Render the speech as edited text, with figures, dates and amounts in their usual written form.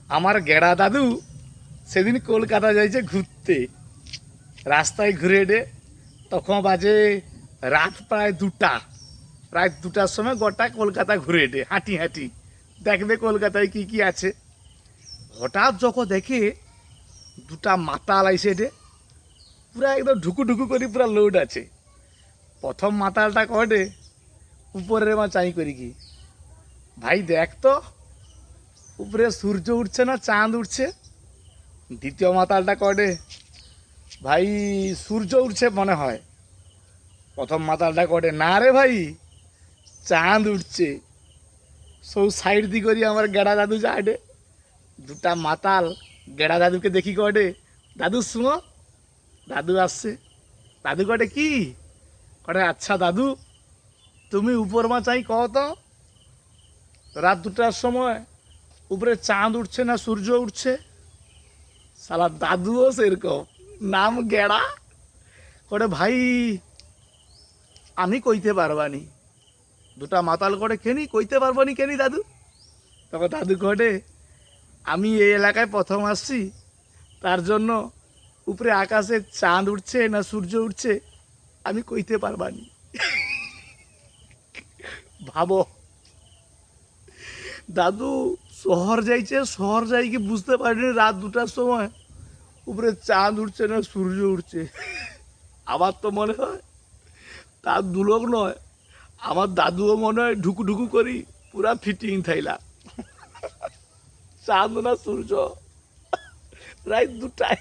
আমার গেড়া দাদু সেদিন কলকাতা যাইছে ঘুরতে। রাস্তায় ঘুরে এডে তখন বাজে রাত প্রায় দুটার সময় গোটা কলকাতা ঘুরে এডে হাঁটি হাঁটি দেখবে কলকাতায় কি কি আছে। হঠাৎ যখন দেখে দুটা মাতাল আইসে এডে পুরা একদম ঢুকু ঢুকু করে পুরা লোড আছে। প্রথম মাতালটা কডে উপরের মা চাই করি কি, ভাই দেখ তো উপরে সূর্য উঠছে না চাঁদ উঠছে। দ্বিতীয় মাতালটা কডে, ভাই সূর্য উঠছে মনে হয়। প্রথম মাতালটা কডে, না রে ভাই চাঁদ উঠছে। সব সাইড দি করি আমার গেড়া দাদু যাডে। দুটা মাতাল গেড়া দাদুকে দেখি কডে, দাদু শুনো, দাদু আসছে। দাদু কডে কি, কডে আচ্ছা দাদু তুমি উপর মা চাই কও তো রাত দুটার সময় উপরে চাঁদ উঠছে না সূর্য উঠছে। সালা দাদুও সেরকম, নাম গেড়া। করে ভাই আমি কইতে পারবানি। দুটা মাতাল করে কেনি কইতে পারবানি কেনি দাদু। তখন দাদু কটে, আমি এই এলাকায় প্রথম আসছি, তার জন্য উপরে আকাশে চাঁদ উঠছে না সূর্য উঠছে আমি কইতে পারবানি। ভাবো দাদু শহর যাইছে, শহর যাই কি বুঝতে পারিনি রাত দুটার সময় উপরে চাঁদ উঠছে না সূর্য উঠছে। আমার তো মনে হয় তার দুলোক নয়, আমার দাদুও মনে হয় ঢুকু ঢুকু করি পুরা ফিটিং থাইলা। চাঁদ না সূর্য রাত দুটায়।